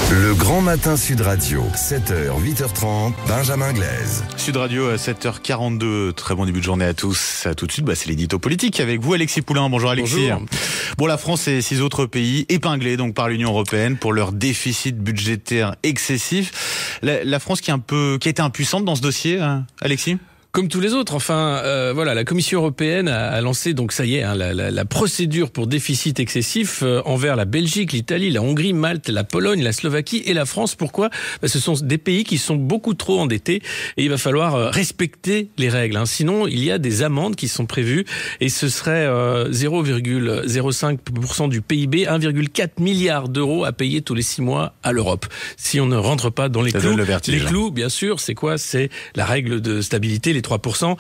Le grand matin Sud Radio, 7h, 8h30, Benjamin Glaise. Sud Radio à 7h42, très bon début de journée à tous. À tout de suite, c'est l'édito politique avec vous Alexis Poulain. Bonjour Alexis. Bonjour. Bon, la France et 6 autres pays épinglés donc par l'Union européenne pour leur déficit budgétaire excessif. La France qui a été impuissante dans ce dossier, Alexis ? Comme tous les autres, la Commission européenne a lancé, donc ça y est, la procédure pour déficit excessif envers la Belgique, l'Italie, la Hongrie, Malte, la Pologne, la Slovaquie et la France. Pourquoi ? Ce sont des pays qui sont beaucoup trop endettés et il va falloir respecter les règles. Sinon, il y a des amendes qui sont prévues et ce serait 0,05% du PIB, 1,4 milliard d'euros à payer tous les 6 mois à l'Europe. Si on ne rentre pas dans les clous. Donne le vertige. Les clous, bien sûr, c'est quoi ? C'est la règle de stabilité, les 3%.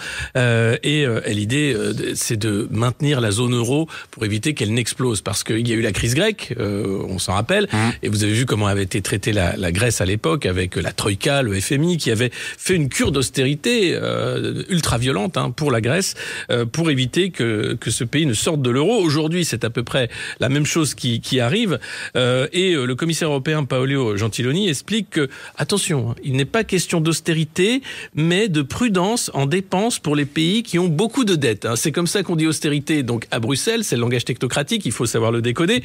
L'idée, c'est de maintenir la zone euro pour éviter qu'elle n'explose. Parce qu'il y a eu la crise grecque, on s'en rappelle, et vous avez vu comment avait été traitée la Grèce à l'époque, avec la Troïka, le FMI, qui avait fait une cure d'austérité ultra violente pour la Grèce, pour éviter que ce pays ne sorte de l'euro. Aujourd'hui, c'est à peu près la même chose qui arrive. Et le commissaire européen Paolo Gentiloni explique que, attention, il n'est pas question d'austérité, mais de prudence en dépenses pour les pays qui ont beaucoup de dettes. C'est comme ça qu'on dit austérité. Donc à Bruxelles, c'est le langage technocratique, il faut savoir le décoder.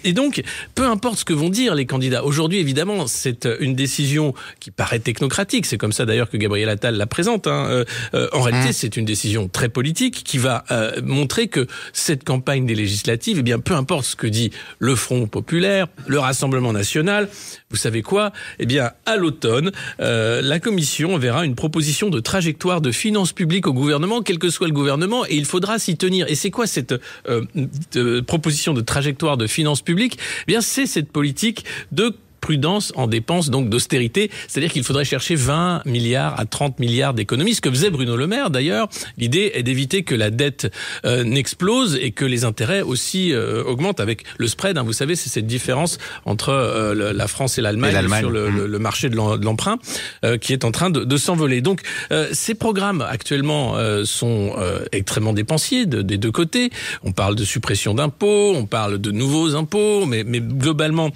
Et donc, peu importe ce que vont dire les candidats. Aujourd'hui, évidemment, c'est une décision qui paraît technocratique. C'est comme ça d'ailleurs que Gabriel Attal la présente. En réalité, c'est une décision très politique qui va montrer que cette campagne des législatives, peu importe ce que dit le Front populaire, le Rassemblement national, vous savez quoi ? À l'automne, la Commission verra une proposition de trajectoire de finances publiques au gouvernement, quel que soit le gouvernement, et il faudra s'y tenir. Et c'est quoi cette proposition de trajectoire de finances publiques ? C'est cette politique de prudence en dépenses, donc d'austérité. C'est-à-dire qu'il faudrait chercher 20 milliards à 30 milliards d'économies, ce que faisait Bruno Le Maire d'ailleurs. L'idée est d'éviter que la dette n'explose et que les intérêts aussi augmentent avec le spread. Vous savez, c'est cette différence entre la France et l'Allemagne sur le marché de l'emprunt qui est en train de s'envoler. Donc ces programmes actuellement sont extrêmement dépensiers des deux côtés. On parle de suppression d'impôts, on parle de nouveaux impôts, mais globalement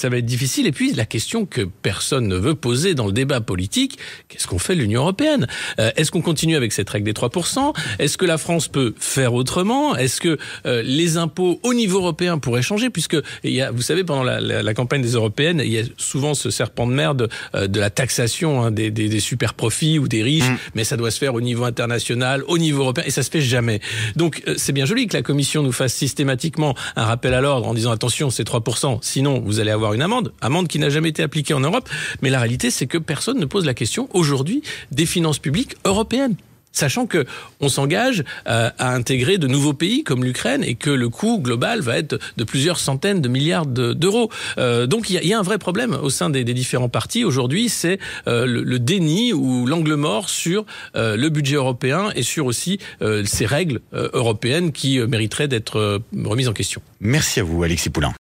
ça va être difficile. Et puis, la question que personne ne veut poser dans le débat politique, qu'est-ce qu'on fait de l'Union européenne ? Est-ce qu'on continue avec cette règle des 3% ? Est-ce que la France peut faire autrement ? Est-ce que les impôts au niveau européen pourraient changer ? Puisque, vous savez, pendant la campagne des européennes, il y a souvent ce serpent de mer de la taxation des super profits ou des riches, mais ça doit se faire au niveau international, au niveau européen, et ça se fait jamais. Donc, c'est bien joli que la Commission nous fasse systématiquement un rappel à l'ordre en disant attention, c'est 3%, sinon vous allez avoir une amende qui n'a jamais été appliquée en Europe. Mais la réalité, c'est que personne ne pose la question aujourd'hui des finances publiques européennes. Sachant que on s'engage à intégrer de nouveaux pays comme l'Ukraine et que le coût global va être de plusieurs centaines de milliards d'euros. Donc il y a un vrai problème au sein des différents partis. Aujourd'hui, c'est le déni ou l'angle mort sur le budget européen et sur aussi ces règles européennes qui mériteraient d'être remises en question. Merci à vous Alexis Poulain.